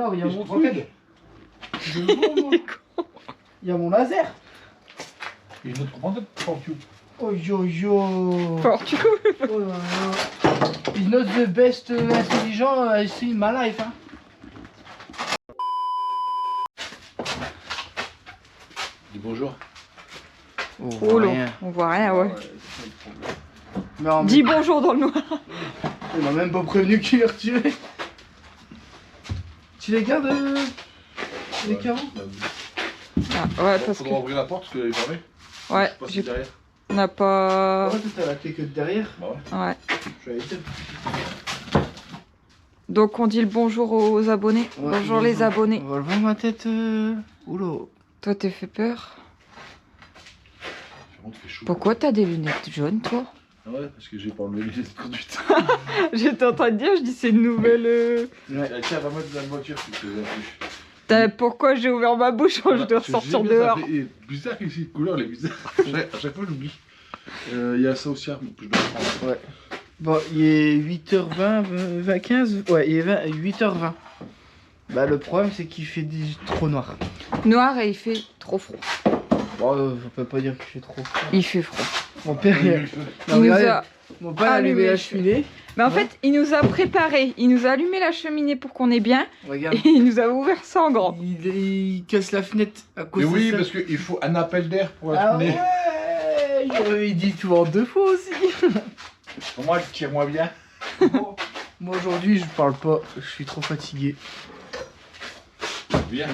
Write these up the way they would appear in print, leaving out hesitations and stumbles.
Alors, il y a mon truc. Je vois, moi. Il y a mon laser. Et une autre bande pour you. Oh yo yo. For you. Oh là là. He's not the best intelligent I see in my life. Hein. Dis bonjour. Oh là, on voit rien, ouais. Non, mais Dis bonjour dans le noir. il m'a même pas prévenu qu'il est retiré. Tu les gardes les carreaux? Ah, ouais, parce que. Faudra ouvrir la porte parce qu'elle est fermée. Ouais, Je sais pas si derrière. on n'a pas. Ouais, t'as la clé que de derrière. Bah ouais. Ouais. Je vais aller dire. Donc on dit le bonjour aux abonnés. Ouais, bonjour les abonnés. On va lever ma tête. Oula. Toi, t'es fait peur. Par contre, il fait chaud. Pourquoi t'as des lunettes jaunes, toi? Ah ouais, parce que j'ai pas enlevé les lunettes de conduite. J'étais en train de dire, je dis c'est une nouvelle. Ouais. Tiens, va mettre dans la voiture si tu veux. Pourquoi j'ai ouvert ma bouche quand je dois sortir dehors? C'est bizarre ici, la couleur elle est bizarre. À chaque fois j'oublie. Il y a ça aussi que je dois prendre. Ouais. Bon, il est 8h20, 15. Ouais, il est 8h20. Bah, le problème, c'est qu'il fait trop noir. Noir et il fait trop froid. Bon, on peut pas dire qu'il fait trop froid. Il fait froid. Mon père, Il nous regardez, a... mon père a allumé la cheminée. Mais en fait, il nous a préparé. Il nous a allumé la cheminée pour qu'on ait bien. Regarde. Et il nous a ouvert ça en grand. Il casse la fenêtre à cause Mais oui, de ça. parce qu'il faut un appel d'air pour la Ah cheminée. ouais, il dit tout en deux fois aussi. Pour moi, tire-moi bien. Moi aujourd'hui, je parle pas, je suis trop fatigué. Bien.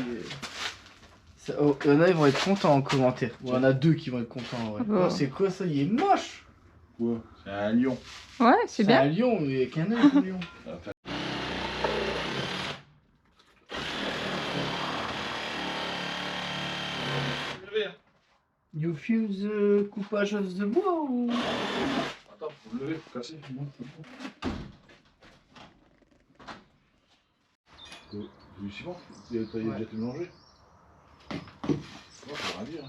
Ça, oh, il y en a, ils vont être contents en commentaire. Il y en a deux qui vont être contents en vrai. Oh. Oh, c'est quoi ça? Il est moche. Quoi? C'est un lion. Ouais, c'est bien. un lion, mais avec un œil de lion. You feel the coupage of the bois ou... Attends, faut le lever, faut casser. C'est bon, t'as déjà tout mélangé. Moi, faut rien dire.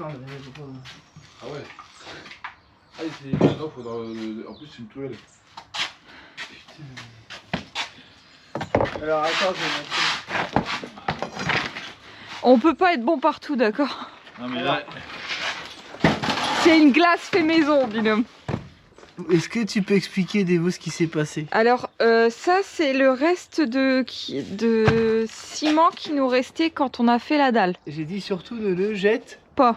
Ah ouais. Ah, c'est non, faudra. En plus, c'est une toile. Alors attends, je vais mettre... On peut pas être bon partout, d'accord? Non, mais là. C'est une glace fait maison, binôme. Est-ce que tu peux expliquer Devo ce qui s'est passé? Alors, ça, c'est le reste de ciment qui nous restait quand on a fait la dalle. J'ai dit surtout ne le jette Pas.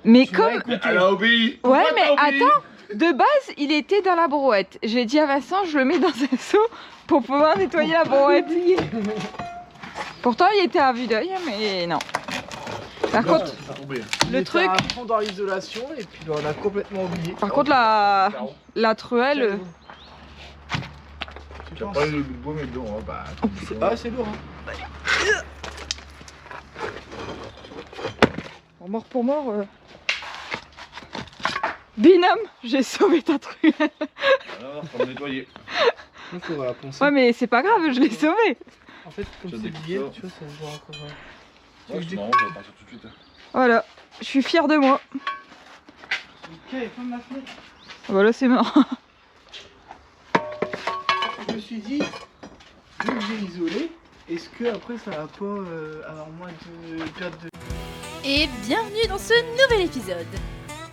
Mais Tu m'as comme... écouté. Elle a obéi. Ouais, Pourquoi mais t'as obéi? attends, de base, il était dans la brouette. J'ai dit à Vincent, je le mets dans un seau pour pouvoir nettoyer la brouette. Pourtant, il était à vue d'œil, mais non. Par Non, contre, ça a tombé. le truc... un fond dans l'isolation et puis on a complètement oublié. Par contre, la truelle... Tu Tu as penses? pas eu le bois, mais dedans, hein, bah. C'est lourd. Hein. Mort pour mort... Binôme, j'ai sauvé ta truelle. Alors, faut le nettoyer. Il faut la poncer. Ouais, mais c'est pas grave, je l'ai sauvée. En fait, comme Ça c'est découpe billet, ça. tu vois, ça se voit encore. Ouais, c'est marrant, on va partir tout de suite. Hein. Voilà, je suis fière de moi. Ok, ferme la fenêtre. Voilà, c'est mort. Je me suis dit, vu que j'ai isolé, est-ce que après ça va pas avoir moins de perte de... Et bienvenue dans ce nouvel épisode.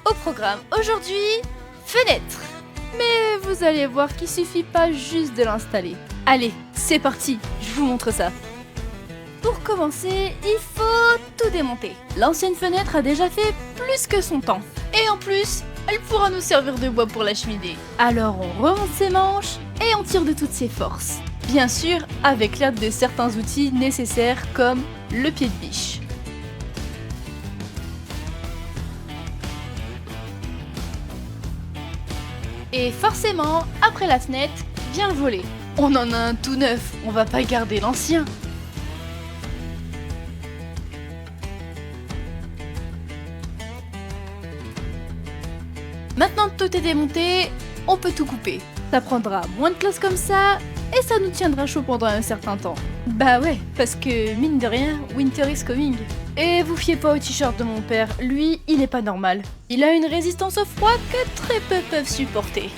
Au programme aujourd'hui, fenêtre. Mais vous allez voir qu'il suffit pas juste de l'installer. Allez, c'est parti, je vous montre ça. Pour commencer, il faut tout démonter. L'ancienne fenêtre a déjà fait plus que son temps. Et en plus, elle pourra nous servir de bois pour la cheminée. Alors on remonte ses manches et on tire de toutes ses forces. Bien sûr, avec l'aide de certains outils nécessaires comme le pied de biche. Et forcément, après la fenêtre, vient le volet. On en a un tout neuf, on va pas garder l'ancien. Maintenant que tout est démonté, on peut tout couper. Ça prendra moins de place comme ça, et ça nous tiendra chaud pendant un certain temps. Bah ouais, parce que mine de rien, winter is coming. Et vous fiez pas au t-shirt de mon père, lui, il est pas normal. Il a une résistance au froid que très peu peuvent supporter.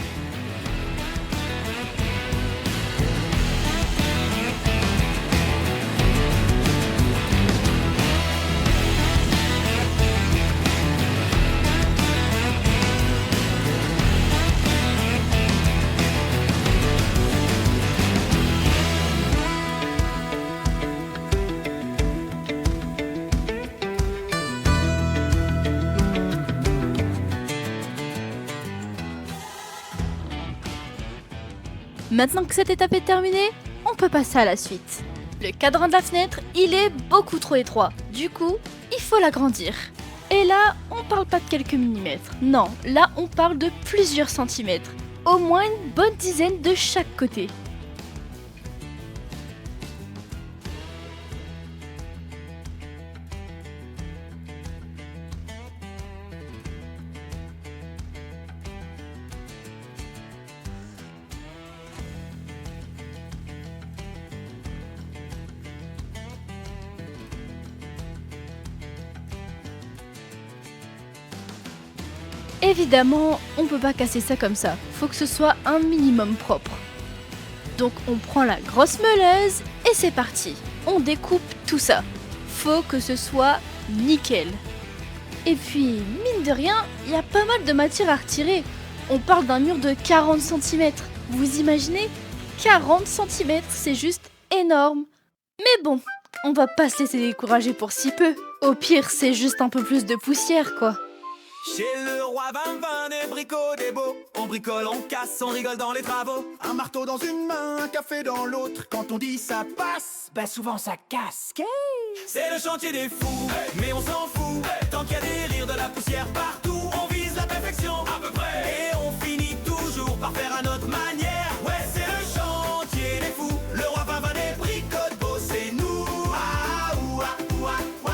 Maintenant que cette étape est terminée, on peut passer à la suite. Le cadran de la fenêtre, il est beaucoup trop étroit. Du coup, il faut l'agrandir. Et là, on parle pas de quelques millimètres. Non, là, on parle de plusieurs centimètres. Au moins une bonne dizaine de chaque côté. Évidemment, on peut pas casser ça comme ça, faut que ce soit un minimum propre. Donc on prend la grosse meuleuse et c'est parti. On découpe tout ça. Faut que ce soit nickel. Et puis, mine de rien, il y a pas mal de matière à retirer. On parle d'un mur de 40 cm. Vous imaginez ? 40 cm, c'est juste énorme. Mais bon, on va pas se laisser décourager pour si peu. Au pire, c'est juste un peu plus de poussière, quoi. Chez le roi 20 des bricots, des beaux. On bricole, on casse, on rigole dans les travaux. Un marteau dans une main, un café dans l'autre. Quand on dit ça passe, bah souvent ça casse. C'est le chantier des fous, mais on s'en fout. Tant qu'il y a des rires, de la poussière partout, on vise la perfection à peu près. Et on finit toujours par faire à notre manière. Ouais, c'est le chantier des fous. Le roi 20 des bricots, de beaux, c'est nous. Ah, ouah, ouah, ouah.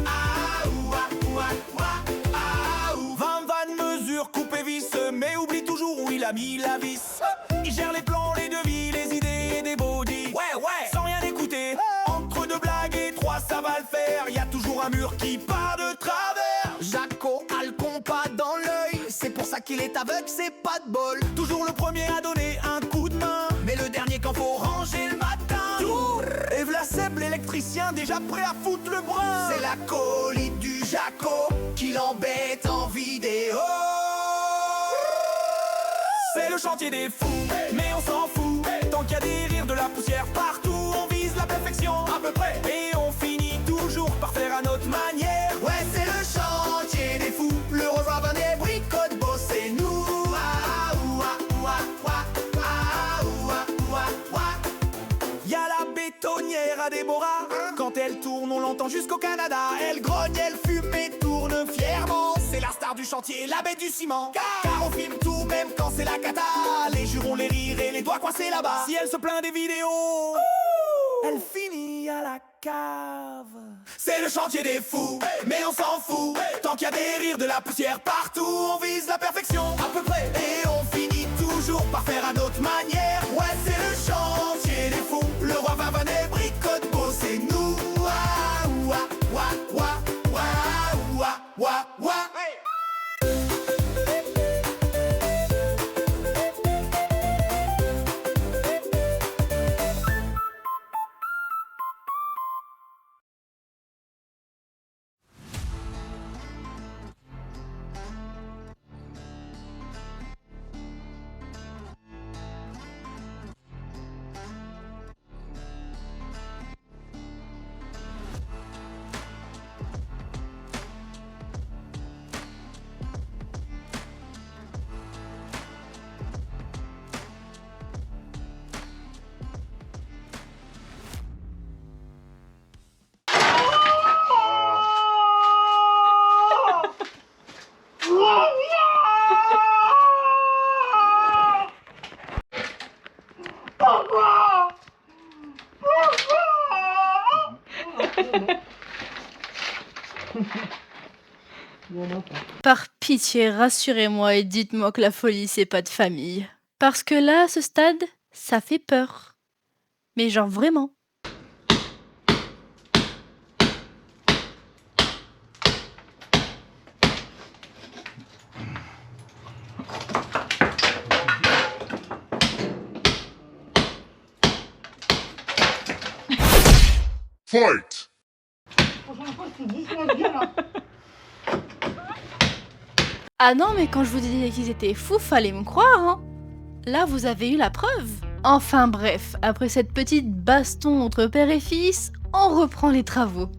Ah, ouah, ouah, ouah. Ah, ouah. 20 mesures, coupe et vis, mais oublie toujours où il a mis la vis. Il gère les plans, les devis, les idées et des bodys. Ouais, sans rien écouter. Entre deux blagues et trois, ça va le faire. Y a toujours un mur qui part de travers. Jaco a le compas dans l'œil. C'est pour ça qu'il est aveugle, c'est pas de bol. Toujours le premier à donner un coup de main, mais le dernier quand faut ranger le matin. Et v'là Seb, l'électricien, déjà prêt à foutre le brin. C'est l'acolyte du Jaco qui l'embête en vidéo. C'est le chantier des fous, mais on s'en fout. Tant qu'il y a des rires, de la poussière partout, on vise la perfection à peu près. Et on finit toujours par faire à notre manière. Ouais, c'est le chantier des fous. Le roi 20 des bricots, de beaux, c'est nous. Ah, ouah, ouah, ouah. Ah, ouah, ouah, ouah. Y'a la bétonnière à Déborah. Quand elle tourne, on l'entend jusqu'au Canada. Elle grogne, elle fume et tourne fièrement. C'est la star du chantier, la bête du ciment. Car on filme tout, même quand c'est la cata. Les jurons, les rires et les doigts coincés là-bas. Si elle se plaint des vidéos, elle finit à la cave. C'est le chantier des fous, mais on s'en fout. Tant qu'il y a des rires, de la poussière partout, on vise la perfection à peu près. Et on finit toujours par faire à notre manière. Ouais, c'est le chantier des fous. Le roi 20 des bricots, de beaux, c'est nous. Ah, ouah, ouah, ouah, ouah, ouah, ouah, ouah. Par pitié, rassurez-moi et dites-moi que la folie, c'est pas de famille. Parce que là, à ce stade, ça fait peur. Mais genre vraiment. Fight! Ah non, mais quand je vous disais qu'ils étaient fous, fallait me croire, hein. Là, vous avez eu la preuve. Enfin bref, après cette petite baston entre père et fils, on reprend les travaux.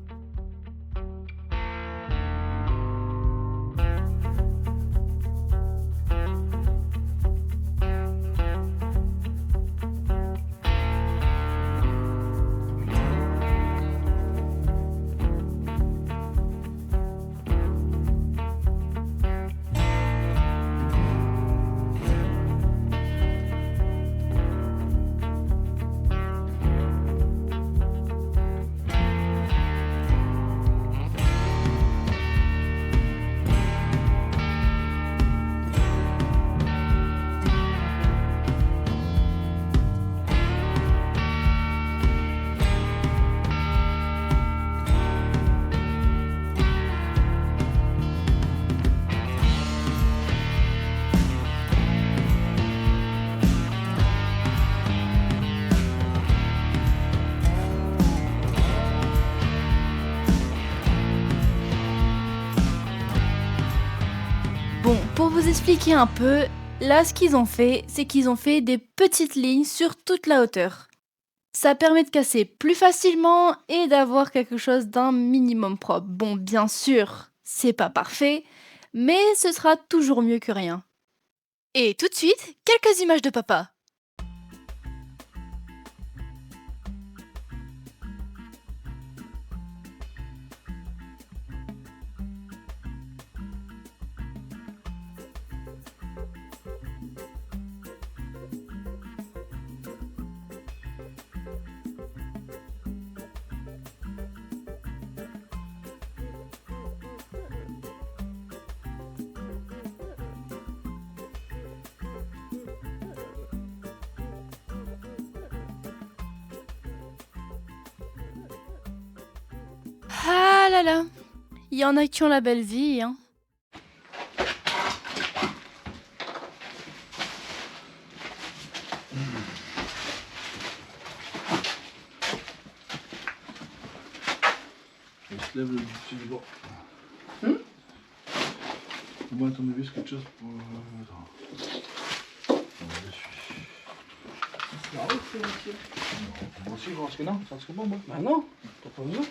Bon, pour vous expliquer un peu, là ce qu'ils ont fait, c'est qu'ils ont fait des petites lignes sur toute la hauteur. Ça permet de casser plus facilement et d'avoir quelque chose d'un minimum propre. Bon, bien sûr, c'est pas parfait, mais ce sera toujours mieux que rien. Et tout de suite, quelques images de papa. Ah là là, il y en a qui ont la belle vie, hein. On se lève le dessus du bord. Moi, attends, mais quelque chose pour. Attends. Moi aussi, je pense que non. Ça serait bon, moi. Bah non, t'as pas besoin.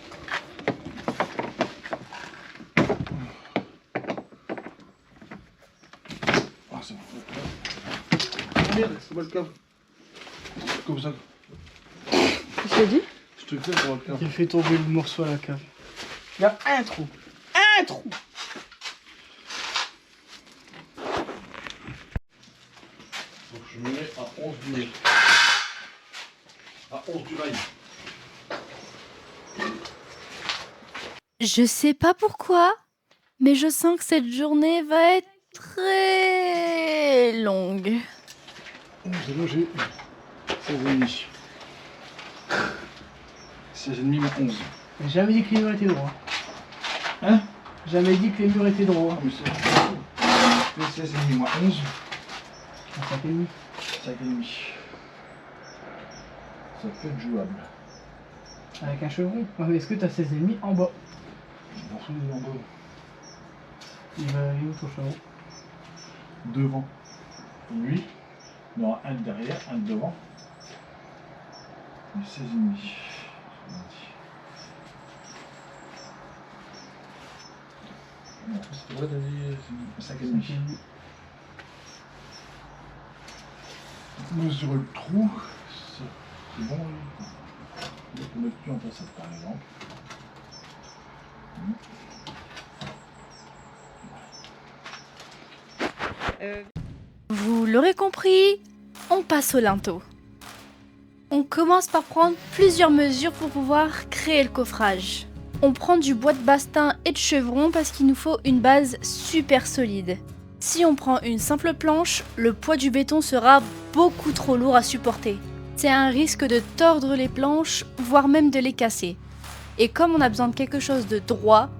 Ah, c'est bon. Merde, c'est pas le câble. Comme ça. Qu'est-ce que tu dit? Je te fais pour le câble. Il fait tomber le morceau à la cave. Il y a un trou. Un trou. Donc je me mets à 11 du nez. À 11 du rail. Je sais pas pourquoi, mais je sens que cette journée va être très longue. 11 et là j'ai 16,5. 16,5 moins 11. J'ai jamais dit que les murs étaient droits. Hein? Jamais dit que les murs étaient droits. Ah, mais c'est 16,5 moins 11. Ah, ça fait demi. 5,5. Ça peut être jouable. Avec un chevron. Ouais, mais est-ce que t'as 16,5 en bas? Je m'en fous des en bas. Il va aller où ton chevron? Devant. Lui. Non, un derrière, un devant. Et 16,5. Non, c'était vrai, t'as dit 5,5. Mesure le trou. C'est bon, lui. On peut mettre plus en place, par exemple. Vous l'aurez compris, on passe au linteau. On commence par prendre plusieurs mesures pour pouvoir créer le coffrage. On prend du bois de bastin et de chevron parce qu'il nous faut une base super solide. Si on prend une simple planche, le poids du béton sera beaucoup trop lourd à supporter. C'est un risque de tordre les planches, voire même de les casser. Et comme on a besoin de quelque chose de droit,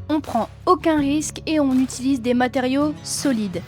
on prend aucun risque et on utilise des matériaux solides.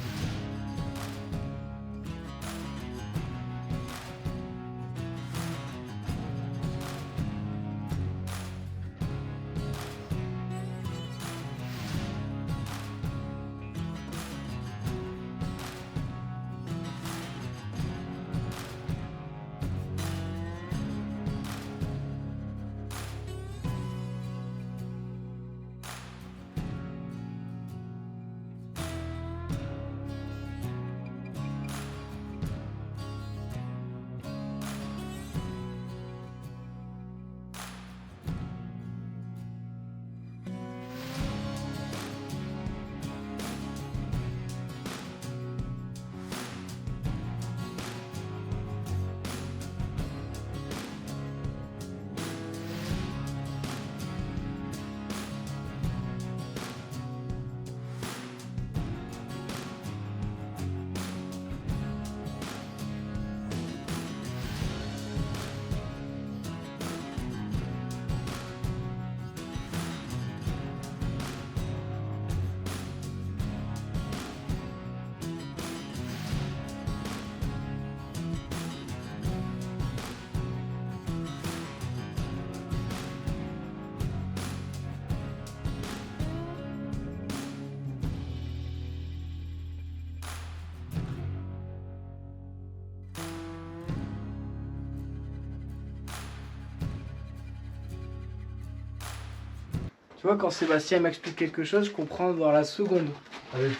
Tu vois, quand Sébastien m'explique quelque chose, je comprends dans la seconde. Allez.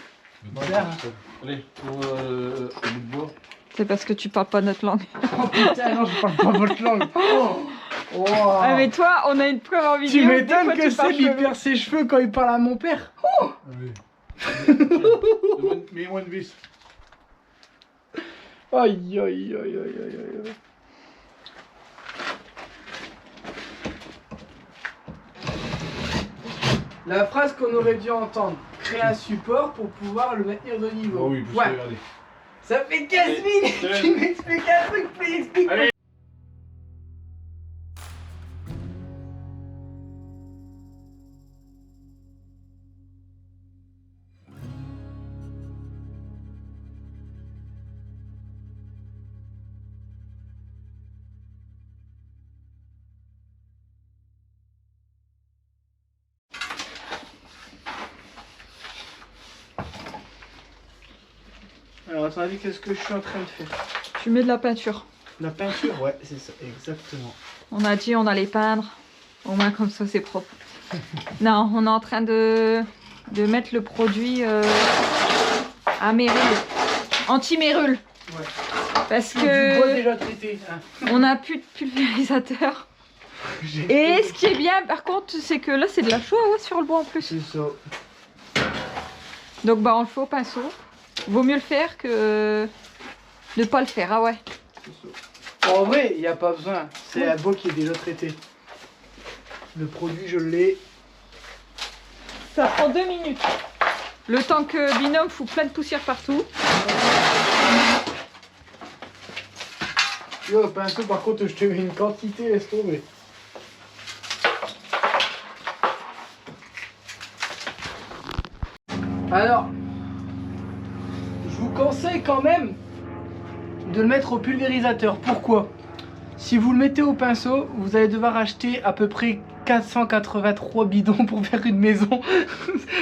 Faire, hein. Allez, pour le bout de bois. C'est parce que tu parles pas notre langue. Oh putain, non, je parle pas votre langue. Oh. Ah mais toi, on a une preuve en vidéo. Tu m'étonnes des fois, que tu parles c'est lui chelou. perd ses cheveux quand il parle à mon père. Oh. Allez. Mets-moi une vis. Aïe, aïe, aïe, aïe, aïe, aïe. La phrase qu'on aurait dû entendre, créer un support pour pouvoir le maintenir de niveau. Oh oui, Ouais. regardez. Ça fait 15 minutes Allez. qu'il m'explique un truc, puis il explique. Allez. Alors, à ton avis, qu'est-ce que je suis en train de faire? Tu mets de la peinture. La peinture, ouais, c'est ça, exactement. On a dit on allait peindre. Au moins comme ça c'est propre. Non, on est en train de mettre le produit à mérule. Anti-mérule. Ouais. Parce Du bois que déjà traité. Hein. on n'a plus de pulvérisateur. Et ce qui est bien par contre, c'est que là c'est de la chaux ouais, sur le bois en plus. C'est ça. Donc bah on le fait au pinceau. Vaut mieux le faire que de pas le faire. Ah ouais. En vrai, il n'y a pas besoin. C'est un bois qui est déjà traité. Le produit, je l'ai. Ça prend 2 minutes. Le temps que Binôme fout plein de poussière partout. Yo, pinceau, par contre, je te mets une quantité, laisse tomber. Alors, je vous conseille quand même de le mettre au pulvérisateur. Pourquoi? Si vous le mettez au pinceau, vous allez devoir acheter à peu près 483 bidons pour faire une maison.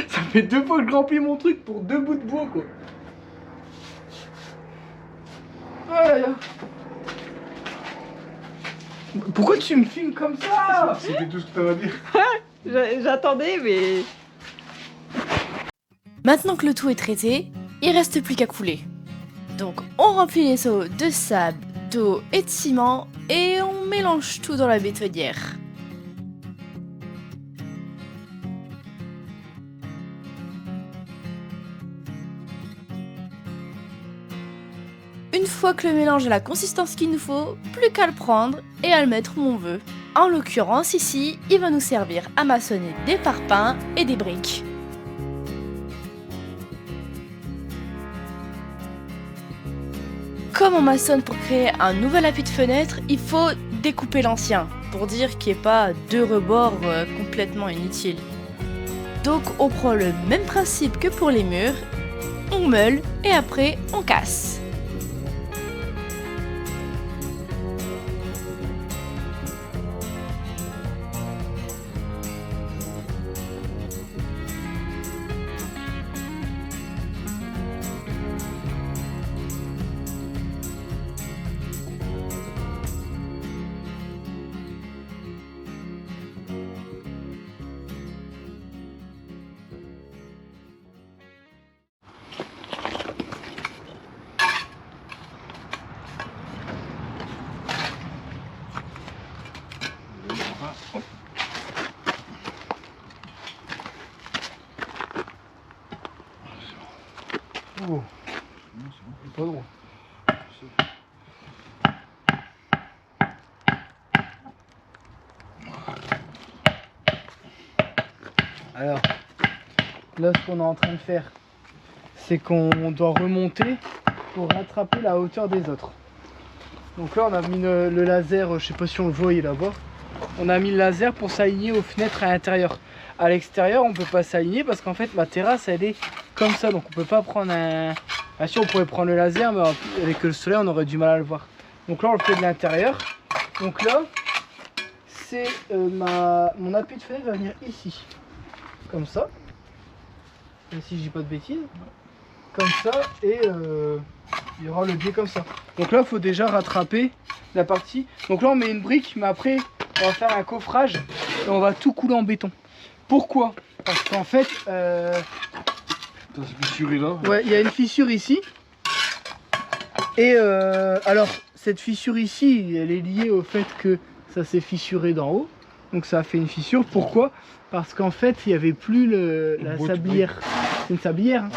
Ça fait 2 fois que je remplis mon truc pour 2 bouts de bois, quoi. Oh là là. Pourquoi tu me filmes comme ça? C'était tout ce que t'avais à dire. J'attendais mais... Maintenant que le tout est traité, il reste plus qu'à couler. Donc on remplit les seaux de sable, d'eau et de ciment et on mélange tout dans la bétonnière. Une fois que le mélange a la consistance qu'il nous faut, plus qu'à le prendre et à le mettre où on veut. En l'occurrence ici, il va nous servir à maçonner des parpaings et des briques. Comme on maçonne pour créer un nouvel appui de fenêtre, il faut découper l'ancien, pour dire qu'il n'y ait pas 2 rebords complètement inutiles. Donc on prend le même principe que pour les murs, on meule et après on casse. Oh. C'est pas drôle. Alors, là ce qu'on est en train de faire, c'est qu'on doit remonter pour rattraper la hauteur des autres. Donc là on a mis le laser, je sais pas si on le voit là-bas. On a mis le laser pour s'aligner aux fenêtres à l'intérieur. À l'extérieur on peut pas s'aligner parce qu'en fait ma terrasse elle est comme ça, donc on peut pas prendre un... Bien sûr on pourrait prendre le laser, mais avec le soleil on aurait du mal à le voir. Donc là on le fait de l'intérieur. Donc là c'est mon appui de fenêtre va venir ici, comme ça, même si je dis pas de bêtises, comme ça, et il y aura le biais comme ça. Donc là il faut déjà rattraper la partie. Donc là on met une brique, mais après on va faire un coffrage et on va tout couler en béton. Pourquoi? Parce qu'en fait, Putain, c'est fissuré là. ouais, il y a une fissure ici. Et alors, cette fissure ici, elle est liée au fait que ça s'est fissuré d'en haut. Donc ça a fait une fissure. Pourquoi? Parce qu'en fait, il n'y avait plus la sablière. C'est une sablière. Hein.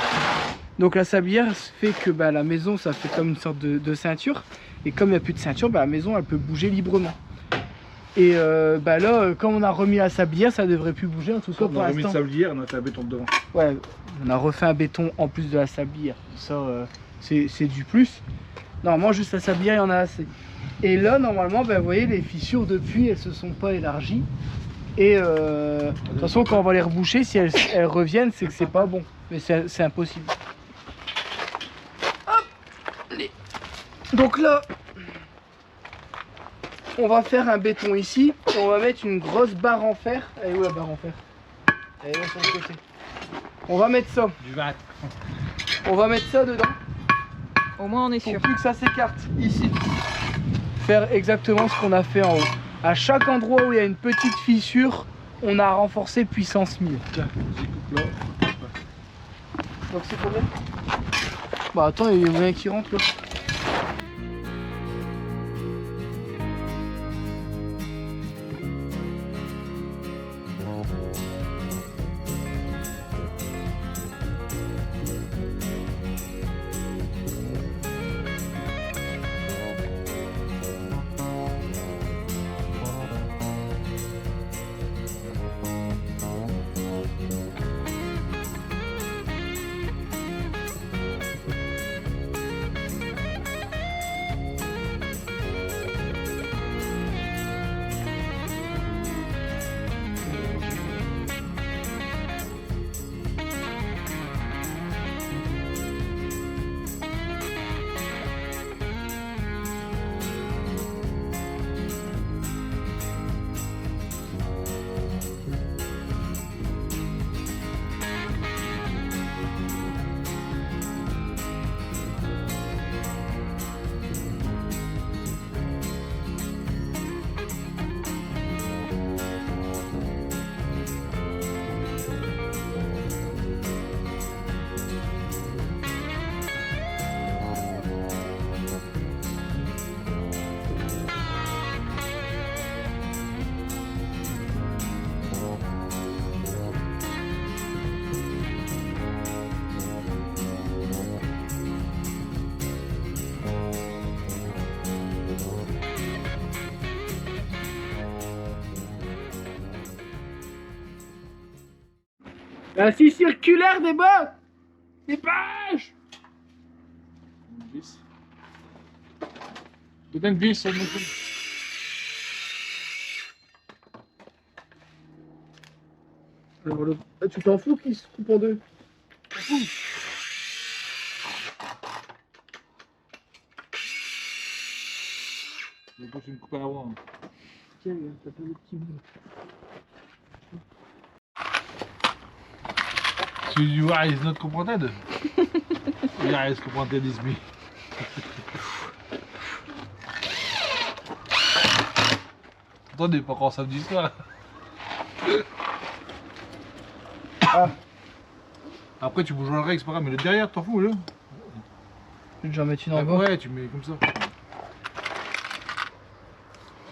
Donc la sablière fait que bah, la maison, ça fait comme une sorte de ceinture. Et comme il n'y a plus de ceinture, bah, la maison, elle peut bouger librement. Et bah là, quand on a remis la sablière, ça devrait plus bouger, en tout cas pour On a remis l'instant. de sablière, on a fait un béton devant. Ouais, on a refait un béton en plus de la sablière. Ça, c'est du plus. Normalement, juste la sablière, il y en a assez. Et là, normalement, bah, vous voyez, les fissures depuis, elles se sont pas élargies. Et de toute façon, quand on va les reboucher, si elles reviennent, c'est que c'est pas bon. Mais c'est impossible. Hop, allez. Donc là, on va faire un béton ici. Et on va mettre une grosse barre en fer. Elle est où la barre en fer? Elle est là sur le côté. On va mettre ça. Du vat. On va mettre ça dedans. Au moins on est Pour sûr. plus que ça s'écarte ici. Faire exactement ce qu'on a fait en haut. À chaque endroit où il y a une petite fissure, on a renforcé puissance 1000. Tiens, j'écoute là. Donc c'est combien? Bah attends, il y a moyen qui rentre là. La scie circulaire des bottes. Des bâches. Une vis. Peut-être une vis sur le moteur. Alors, ah, tu t'en fous qu'il se coupe en deux? Je vais me couper avant. Tiens, regarde, t'as pas de petits bouts. So you is not comprehended? Yeah, is comprehended is me. Attendez, pas encore samedi soir. Ah. Après tu bouges le règle, c'est pas grave, mais le derrière t'en fous là. Je vais déjà mettre une en bas. Ouais, tu mets comme ça.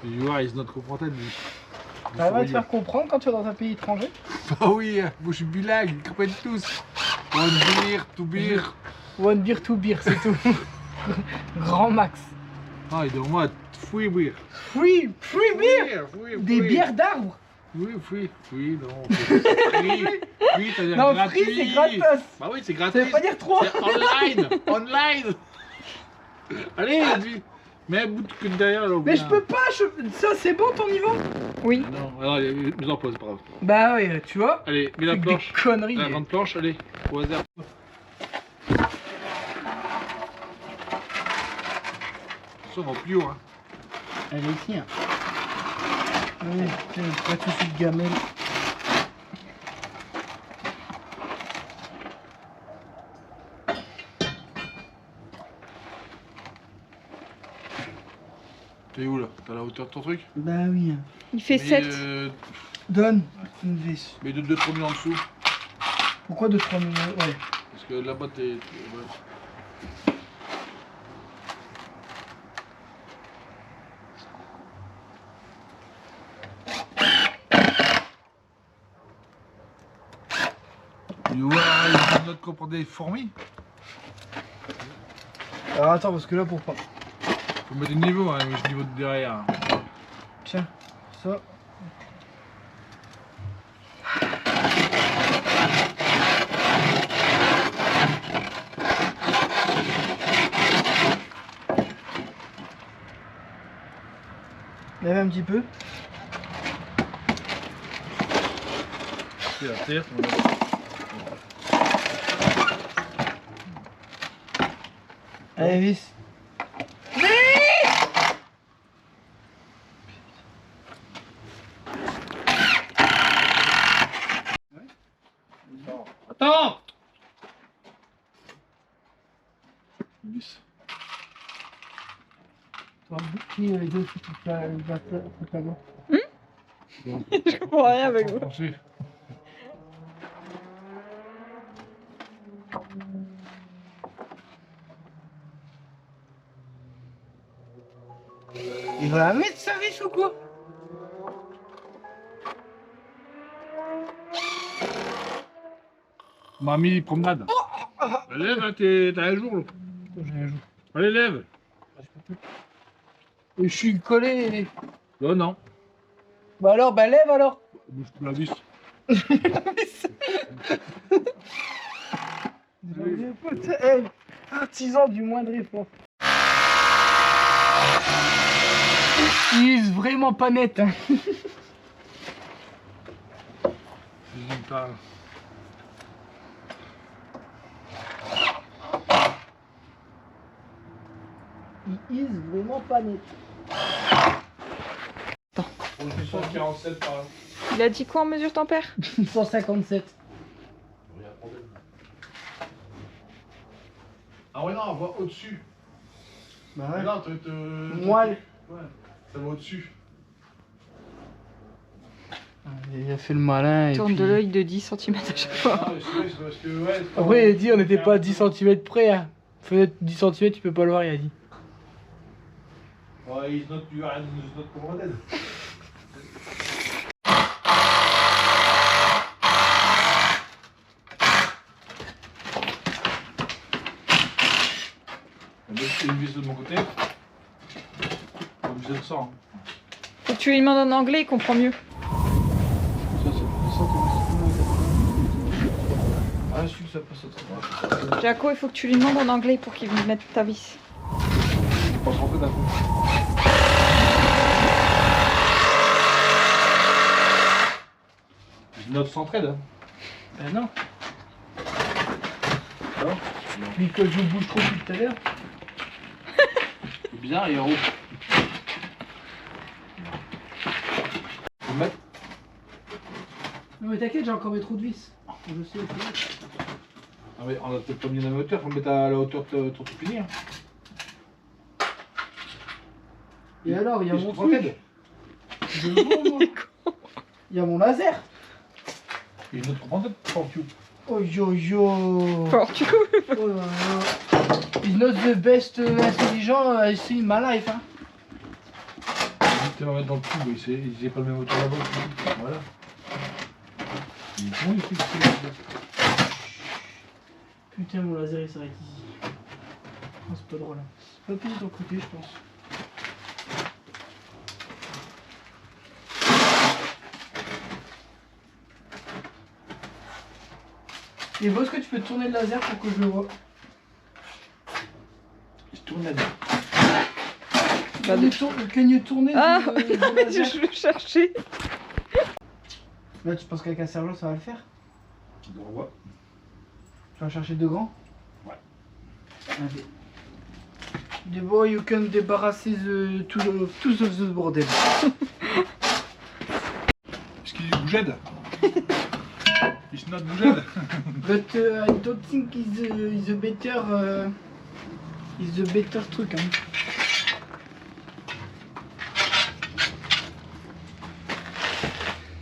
So you is not comprehended. Ça va te faire comprendre quand tu es dans un pays étranger? Ah oui, moi je suis bilingue, ils comprennent tous. One beer, two beer. One beer, two beer, c'est tout. Grand max. Ah, et donc moi, free beer. Free beer. Des bières d'arbres. Oui, free, non. Free, c'est-à-dire Non, gratuit. free, c'est gratos. Bah oui, c'est gratuit. Ça veut pas dire 3. C'est online. Allez, dis. Mets un bout de queue derrière là. Mais je peux pas, ça c'est bon ton niveau? Oui. Non, alors, mets en pause, pas grave. Bah ouais, tu vois. Allez, mets la Avec planche. des conneries. La grande planche, allez, au hasard. Attention, on va plus haut, hein. Elle est ici. Hein. Oui, tiens, pas tout de suite gamelle. T'es où là? T'as la hauteur de ton truc? Bah oui. Il fait Mais, 7. Donne. Une vis. Mais de 2-3 000 en dessous. Pourquoi 2-3 000? Ouais. Parce que là-bas, t'es. Ouais. Tu vois, il y a une note qu'on prend des fourmis. Alors attends, parce que là pour pas. Faut mettre du niveau, hein, le niveau de derrière. Tiens, ça. Lève un petit peu. C'est la terre. Allez, vis. Attends! Vis. Qui les deux qui tout là? Je comprends rien avec vous. Merci. Il va la mettre sa vis ou quoi? Mamie, promenade. Lève, hein, t'as un jour. Là. J'ai un jour. Allez, lève. Je suis collé. Non, non. Bah alors, bah lève alors. Bouge la vis. Hey, artisan du moindre effort. Il est vraiment pas net. Hein. J'aime pas. Il est vraiment pas net. On fait 147 par là. Il a dit quoi en mesure ton père? 157. Ah ouais, non, on va au-dessus. Bah Mais ouais. non, Moelle. Ouais, ça va au-dessus. Il a fait le malin. Tourne de l'œil de 10 cm à chaque fois. Ah, mais c'est parce que, ouais. Après, il a dit on n'était pas à 10 cm près. Hein. Fenêtre 10 cm, tu peux pas le voir, il a dit. Ouais, he's not commanded. C'est une vis de mon côté. Une vis de sang. Faut que tu lui demandes en anglais, il comprend mieux. Ça, c'est Ah, je suis que ça passe au travers. Jaco, il faut que tu lui demandes en anglais pour qu'il mette ta vis. pas rentrer d'un coup. Notre s'entraide. Hein. Ben non. Alors Puis que je bouge trop depuis tout à l'heure. C'est bizarre, il est roux. Faut le mettre. Non mais t'inquiète, j'ai encore mes trous de vis. Je sais. Ah mais on a peut-être pas mis la même hauteur, faut le mettre à la hauteur de ton finir. Et alors, il y a Et mon je truc. t'aide. Je le vois, moi. Il y a mon laser. Et une autre commande pour tu. Oh yo yo. Fort, du coup. Oh là là. He's not the best intelligent, I see in my life. Hein. Tu vas mettre dans le tube, il est pas le même hauteur là-bas. Voilà. Il est bon, il fait que Putain, mon laser il s'arrête ici. Oh, c'est pas drôle. Hein. C'est pas pire de ton côté, je pense. Et bon, est-ce que tu peux tourner le laser pour que je le vois? il tourne là-dedans. Can you tourner Ah, le laser? je le cherchais. Là, tu penses qu'avec un sergent ça va le faire? On revoit. Tu vas chercher deux grands? Ouais. Allez. The boy you can débarrasser tout ce bordel. Est-ce qu'il bougède? It's not bougède. But I don't think is a better truc. Hein.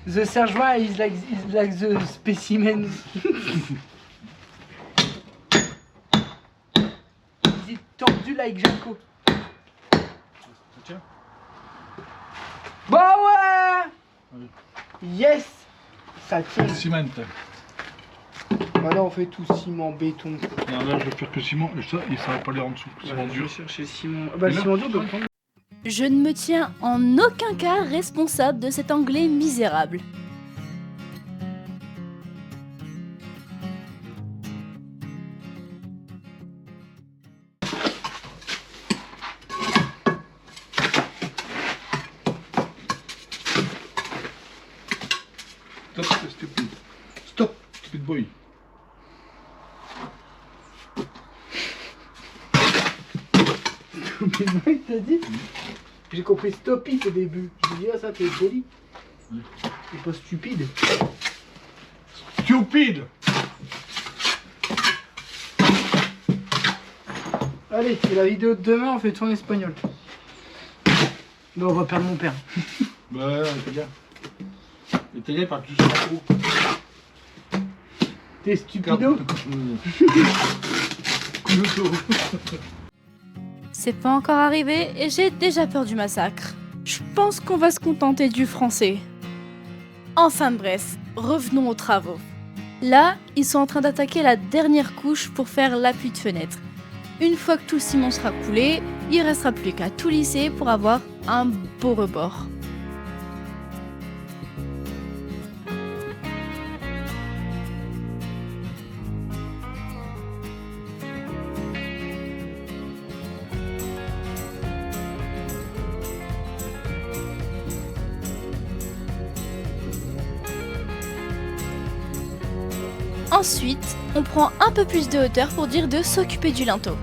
The Sergeant is like the specimen. Il est tordu like Jaco. Tiens. Bah ouais. Allez. Yes. Ça tient. Ciment. Voilà, on fait tout ciment, béton. Non, là, je vais faire que ciment et ça va pas aller en dessous. Ciment Ouais, je vais dur. chercher ciment. Bah, Et le là, ciment dur doit prendre. Je ne me tiens en aucun cas responsable de cet anglais misérable. Stop, stupid. Stop, stupid boy. Mais le mec t'a dit. J'ai compris stop it au début. Je me dis, ah, ça t'es poli. Oui. C'est pas stupide. Stupid. Allez, c'est la vidéo de demain, on fait tout en espagnol. Non, on va perdre mon père. Bah, italien. L'italien parle tout sur trop. T'es stupido. C'est pas encore arrivé et j'ai déjà peur du massacre. Je pense qu'on va se contenter du français. Enfin bref, revenons aux travaux. Là, ils sont en train d'attaquer la dernière couche pour faire l'appui de fenêtre. Une fois que tout le ciment sera coulé, il restera plus qu'à tout lisser pour avoir un beau rebord. Ensuite, on prend un peu plus de hauteur pour dire de s'occuper du linteau.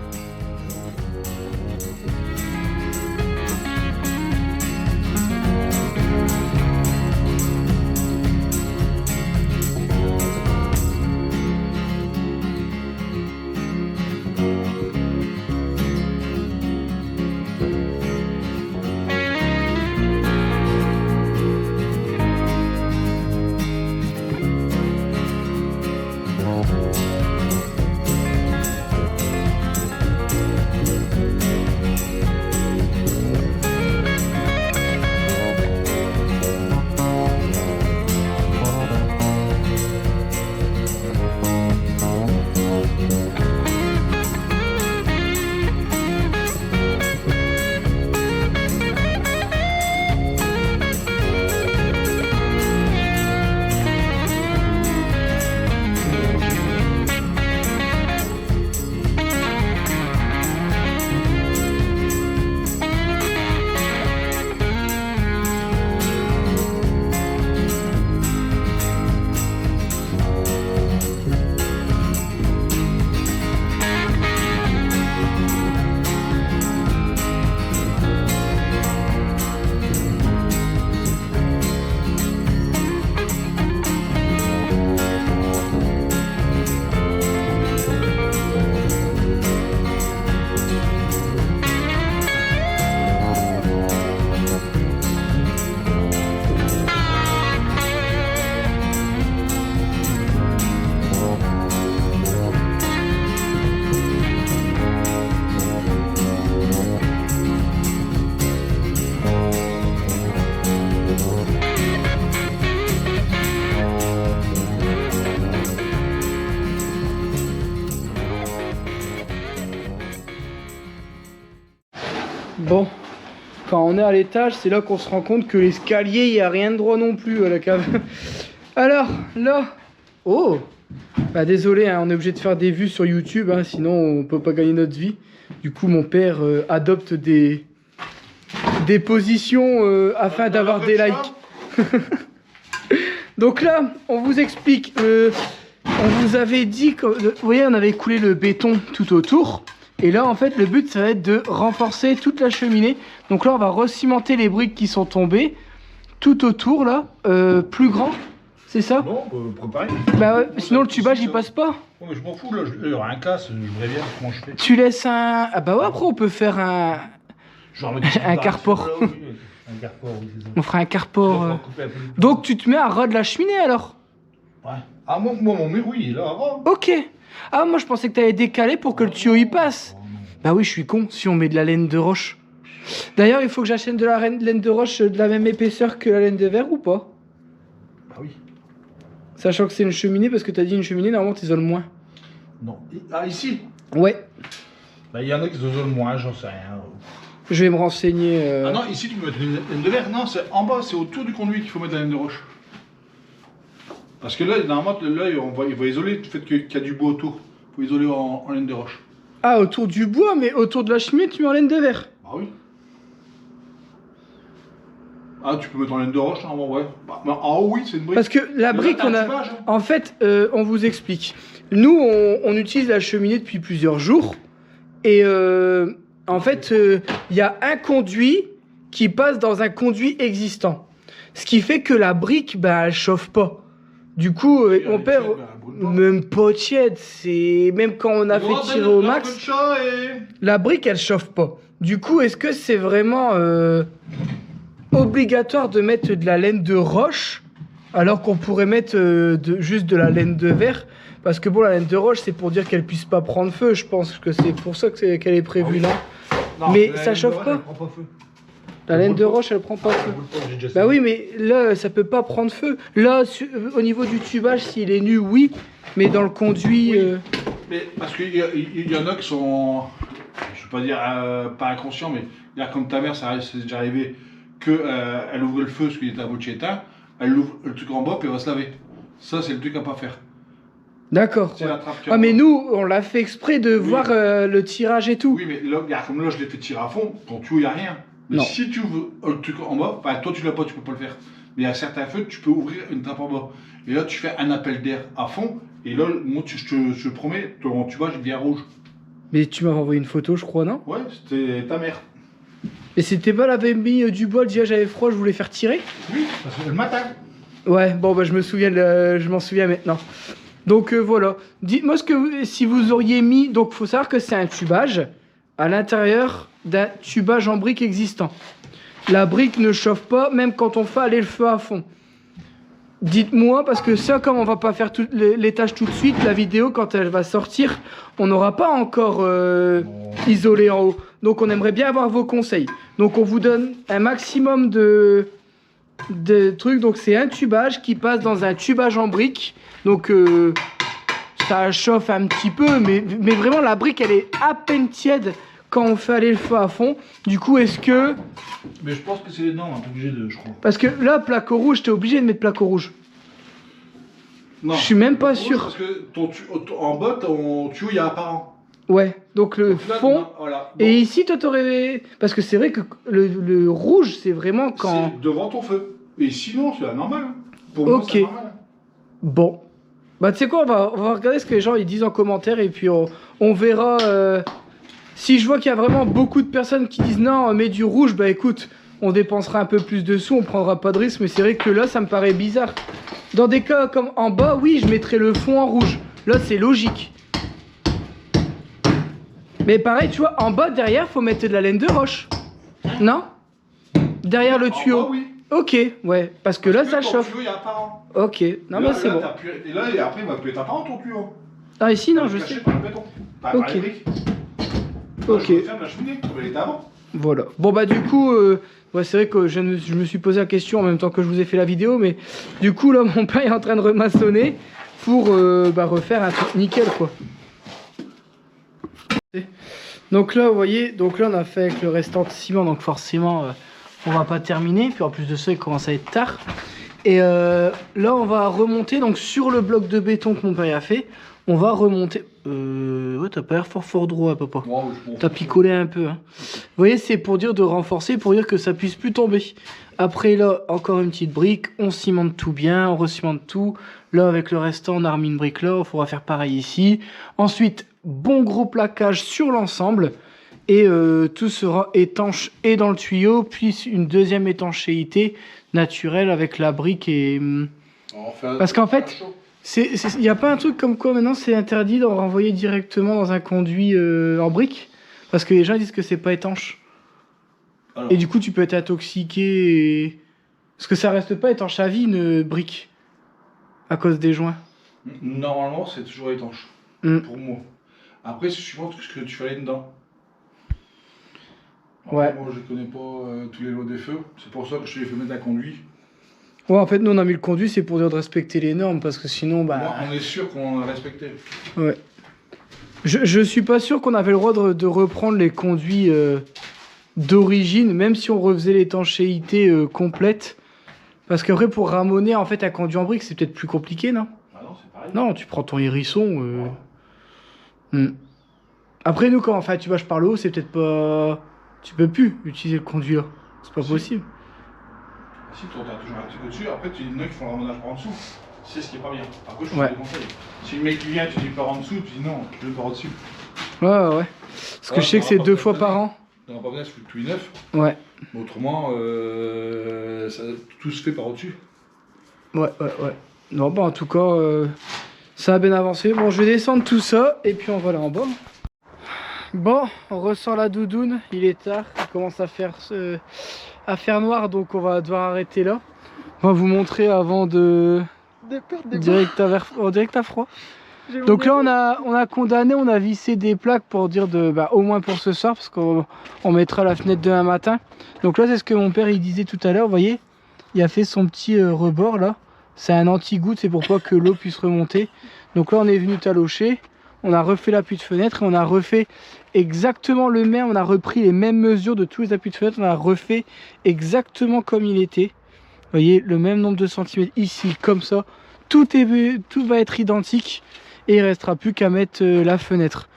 Bon, quand on est à l'étage, c'est là qu'on se rend compte que l'escalier, il n'y a rien de droit non plus à la cave. Alors, là... Oh! Bah désolé, hein, on est obligé de faire des vues sur YouTube, hein, sinon on peut pas gagner notre vie. Du coup, mon père adopte des positions afin d'avoir des likes. Donc là, on vous explique. On vous avait dit que... Vous voyez, on avait coulé le béton tout autour. Et là, en fait, le but, ça va être de renforcer toute la cheminée. Donc là, on va recimenter les briques qui sont tombées tout autour, là, plus grand. C'est ça? Bon, préparez. Bah ouais, sinon le tubage, il passe pas. Oh, mais je m'en fous, là, il y aura un casse, je verrai bien comment je fais. Tu laisses un... Ah bah ouais, après, on peut faire un... Genre, un carport. Un carport, oui, c'est ça. On fera un carport. On va couper un peu le- Donc tu te mets à ras de la cheminée alors? Ouais. Ah, moi, mon mur, oui, il est là avant. Ok. Ah, moi je pensais que t'avais décalé pour que le tuyau y passe. Oh, non. Bah oui, je suis con si on met de la laine de roche. D'ailleurs, il faut que j'achète de la laine de roche de la même épaisseur que la laine de verre ou pas? Bah oui. Sachant que c'est une cheminée, parce que t'as dit une cheminée, normalement t'isoles moins. Non. Ah, ici? Ouais, Bah, il y en a qui se isolent moins, j'en sais rien. je vais me renseigner. Ah non, ici tu peux mettre une laine de verre. Non, c'est en bas, c'est autour du conduit qu'il faut mettre la laine de roche. Parce que là, normalement, là, il va isoler le fait qu'il y a du bois autour. Il faut isoler en laine de roche. Ah, autour du bois, mais autour de la cheminée, tu mets en laine de verre. Bah oui. Ah, tu peux mettre en laine de roche, normalement, ouais. Bah, mais en haut, oui, c'est une brique. Parce que la Mais brique, là, t'as on un a. tubage, hein. En fait, on vous explique. Nous, on utilise la cheminée depuis plusieurs jours. Et en fait, il y a un conduit qui passe dans un conduit existant. Ce qui fait que la brique, bah, elle chauffe pas. Du coup, Et on avec perd. tiède, bah, elle brûle pas. Même pas tiède, c'est. Même quand on a fait tirer au max, la brique, elle chauffe pas. Du coup, est-ce que c'est vraiment obligatoire de mettre de la laine de roche alors qu'on pourrait mettre juste de la laine de verre? Parce que bon, la laine de roche, c'est pour dire qu'elle puisse pas prendre feu. Je pense que c'est pour ça qu'elle est prévue là. Non, Mais la ça laine de chauffe roche, pas. elle prend pas feu. La Elle laine brûle de pas. roche, elle prend pas Elle feu. brûle pas, j'ai déjà Bah essayé. oui, mais là, ça peut pas prendre feu. Là, au niveau du tubage, s'il est nu, oui. Mais dans le conduit. Oui. Mais parce qu'il y en a qui sont, je veux pas dire pas inconscients, mais dire comme ta mère, c'est déjà arrivé qu'elle ouvrait le feu parce qu'il était à moitié éteint, elle ouvre le truc en bas puis elle va se laver. Ça, c'est le truc à pas faire. D'accord. C'est la trappe qui Ah, mais nous, on l'a fait exprès de voir le tirage et tout. Oui, mais là, regarde, comme là, je l'ai fait tirer à fond, ton tuyau, il n'y a rien. Mais Non. si tu ouvres le truc en bas, enfin, toi, tu l'as pas, tu peux pas le faire. Mais il y a certains feux, tu peux ouvrir une trappe en bas. Et là, tu fais un appel d'air à fond, et là, moi, je te promets, ton tubage, il devient rouge. Mais tu m'as envoyé une photo, je crois, non? Ouais, c'était ta mère. Et c'était pas, elle avait mis du bois, elle disait j'avais froid, je voulais faire tirer? Oui, parce que le matin. Ouais, bon, bah je m'en souviens maintenant. Donc voilà. Dites-moi si vous auriez mis. Donc faut savoir que c'est un tubage à l'intérieur d'un tubage en brique existant. La brique ne chauffe pas, même quand on fait aller le feu à fond. Dites-moi, parce que ça, comme on va pas faire les tâches tout de suite, la vidéo, quand elle va sortir, on n'aura pas encore isolé en haut. Donc on aimerait bien avoir vos conseils. Donc on vous donne un maximum de trucs. Donc c'est un tubage qui passe dans un tubage en brique. Donc ça chauffe un petit peu, mais vraiment la brique, elle est à peine tiède quand on fait aller le feu à fond. Du coup, est-ce que... Mais je pense que c'est les dents, on est obligé de, je crois. Parce que là, placo rouge, t'es obligé de mettre placo rouge. Non. Je suis même pas Rouge, sûr. Parce que en bas, ton tuyau, il y a apparent. Ouais, donc le Donc là, fond... non, voilà. Et Donc, ici, toi, t'aurais... Parce que c'est vrai que le rouge, c'est vraiment quand... c'est devant ton feu. Et sinon, c'est la normale. Pour moi, Ok. c'est normal. Bon. Bah, tu sais quoi, on va regarder ce que les gens ils disent en commentaire et puis on verra... Si je vois qu'il y a vraiment beaucoup de personnes qui disent non, mets du rouge, bah écoute, on dépensera un peu plus de sous, on prendra pas de risque, mais c'est vrai que là, ça me paraît bizarre. Dans des cas comme en bas, oui, je mettrais le fond en rouge. Là, c'est logique. Mais pareil, tu vois, en bas, derrière, faut mettre de la laine de roche. Non? Derrière le tuyau. En bas, oui. Ok, ouais, parce que là, ça ton chauffe. tuyau, il y a apparent. Ok, non, Là, mais c'est là, bon. t'as plus- Et là, et après, il va plus être apparent ton tuyau. Ah, ici, non, Il je est caché sais. par le béton. Par Ok. les briques. Ok. Je ferme la cheminée, comme elle était avant. Voilà. Bon bah du coup, ouais, c'est vrai que je me suis posé la question en même temps que je vous ai fait la vidéo, mais du coup là mon père est en train de remaçonner pour refaire un truc nickel quoi. Donc là vous voyez, donc là on a fait avec le restant de ciment, donc forcément on va pas terminer, puis en plus de ça il commence à être tard. Et là on va remonter donc sur le bloc de béton que mon père a fait, on va remonter. Ouais, t'as pas l'air fort droit papa. Wow, je m'en T'as fous. picolé un peu. Hein. Vous voyez, c'est pour dire de renforcer, pour dire que ça puisse plus tomber. Après là, encore une petite brique, on cimente tout bien, on recimente tout. Là, avec le restant, on a remis une brique là, il faudra faire pareil ici. Ensuite, bon gros plaquage sur l'ensemble. Et tout sera étanche et dans le tuyau, puis une deuxième étanchéité naturelle avec la brique et... On fait un- Parce qu'en fait, un chaud. il n'y a pas un truc comme quoi maintenant c'est interdit d'en renvoyer directement dans un conduit en brique? Parce que les gens disent que c'est pas étanche. Alors, Et du coup, tu peux être intoxiqué. Parce que ça reste pas étanche à vie, une brique. À cause des joints. normalement, c'est toujours étanche. Mm. Pour moi. Après, c'est suivant de ce que tu fais aller dedans. Ouais. Après, moi, je connais pas tous les lots des feux. C'est pour ça que je te les fais mettre un conduit. Ouais, en fait, nous, on a mis le conduit, c'est pour dire de respecter les normes. Parce que sinon, bah. Moi, on est sûr qu'on a respecté. Ouais. Je suis pas sûr qu'on avait le droit de reprendre les conduits d'origine, même si on refaisait l'étanchéité complète. Parce qu'après, pour ramoner en fait un conduit en brique, c'est peut-être plus compliqué, non? Ah non, c'est pareil. Non, tu prends ton hérisson. Après, nous, quand enfin, tu bâches par le haut, c'est peut-être pas. Tu peux plus utiliser le conduit là. C'est pas Si. possible. Si, toi, t'as toujours un petit peu dessus. Après, tu dis non, qui font le ramonage par en dessous. C'est ce qui est pas bien. Après, je te Ouais. déconseille. Si le mec qui vient, tu dis par en dessous, tu dis non, je veux par au-dessus. Ouais. Parce que je sais que c'est 2 fois par an. Dans la pavane, c'est tout neuf. Ouais. Mais autrement, tout se fait par au-dessus. Ouais. Non, bah en tout cas, ça a bien avancé. Bon, je vais descendre tout ça et puis on va là en bas. Bon, on ressort la doudoune, il est tard, il commence à faire noir, donc on va devoir arrêter là. On va vous montrer avant de direct à froid. Donc là on a condamné, on a vissé des plaques pour dire au moins pour ce soir, parce qu'on mettra la fenêtre demain matin. Donc là c'est ce que mon père il disait tout à l'heure, vous voyez, il a fait son petit rebord là. C'est un anti-goutte, c'est pour pas que l'eau puisse remonter. Donc là on est venu talocher, on a refait l'appui de fenêtre et on a refait exactement le même, on a repris les mêmes mesures de tous les appuis de fenêtre, on a refait exactement comme il était. Vous voyez, le même nombre de centimètres ici, comme ça. Tout va être identique et il restera plus qu'à mettre la fenêtre.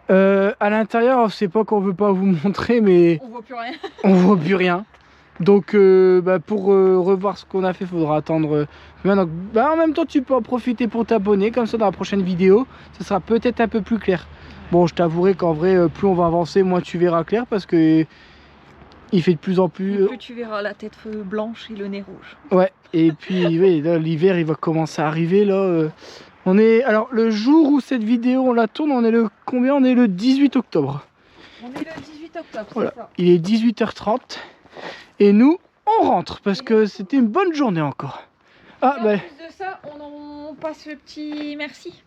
À l'intérieur, c'est pas qu'on veut pas vous montrer, mais On voit plus rien. on voit plus rien. Donc pour revoir ce qu'on a fait, il faudra attendre. Donc, en même temps, tu peux en profiter pour t'abonner, comme ça dans la prochaine vidéo, ça sera peut-être un peu plus clair. Bon, je t'avouerai qu'en vrai, plus on va avancer, moins tu verras clair, parce que il fait de plus en plus. Plus tu verras la tête blanche et le nez rouge. Ouais. Et puis oui, là, l'hiver, il va commencer à arriver là. On est alors le jour où cette vidéo on la tourne, on est le combien? On est le 18 octobre. On est le 18 octobre, Voilà. c'est ça. Il est 18h30 et nous on rentre parce que c'était une bonne journée encore. Ah Et en bah plus de ça, on passe le petit merci.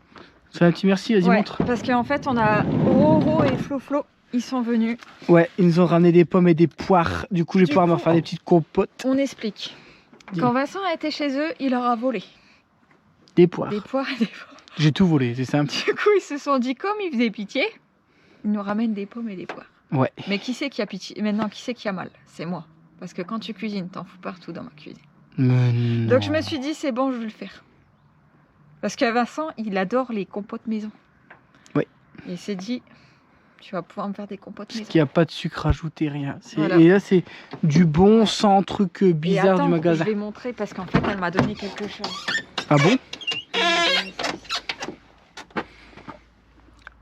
c'est un petit merci, vas-y Ouais, montre. parce qu'en fait, on a Roro et Flo, ils sont venus. Ouais, ils nous ont ramené des pommes et des poires. Du coup, je vais Du pouvoir me coup, faire des petites compotes. On explique. Dis. Quand Vincent a été chez eux, il leur a volé Des poires. des poires et des pommes. J'ai tout volé, c'est simple. Du coup, ils se sont dit, comme ils faisaient pitié, ils nous ramènent des pommes et des poires. Ouais. Mais qui c'est qui a pitié? Maintenant, qui c'est qui a mal? C'est moi. Parce que quand tu cuisines, t'en fous partout dans ma cuisine. Mais non. Donc je me suis dit, c'est bon, je vais le faire. Parce que Vincent, il adore les compotes maison. Oui. Et il s'est dit, tu vas pouvoir me faire des compotes Parce maison. qu'il n'y a pas de sucre ajouté, rien. Voilà. Et là, c'est du bon sans truc Et bizarre attends, du magasin. je vais montrer parce qu'en fait, elle m'a donné quelque chose. Ah bon?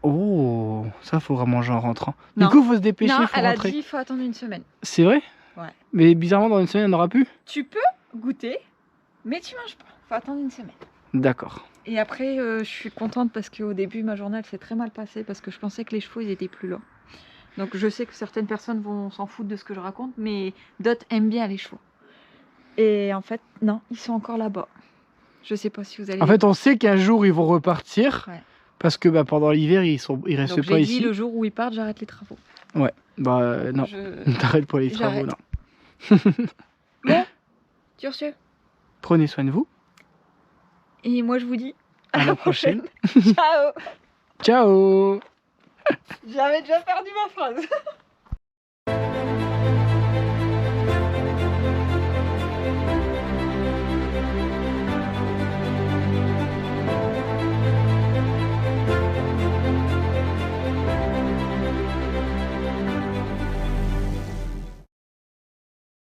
Oh, ça faudra manger en rentrant. Non. Du coup, faut se dépêcher, Non, faut elle a rentrer. dit, il faut attendre une semaine. C'est vrai? Ouais. Mais bizarrement, dans une semaine, on n'aura plus? Tu peux goûter, mais tu manges pas. Faut attendre une semaine. D'accord. Et après, je suis contente parce qu'au début, ma journée, elle s'est très mal passée parce que je pensais que les chevaux, ils étaient plus là. Donc je sais que certaines personnes vont s'en foutre de ce que je raconte, mais d'autres aiment bien les chevaux. Et en fait, non, ils sont encore là-bas. Je sais pas si vous allez... En fait, on sait qu'un jour, ils vont repartir. Ouais. Parce que pendant l'hiver, ils restent Donc pas j'ai dit, ici. le jour où ils partent, j'arrête les travaux. Non, t'arrêtes pas les travaux, J'arrête. non. Bon, sur ce. Prenez soin de vous. Et moi, je vous dis À la prochaine. Ciao. Ciao. J'avais déjà perdu ma phrase.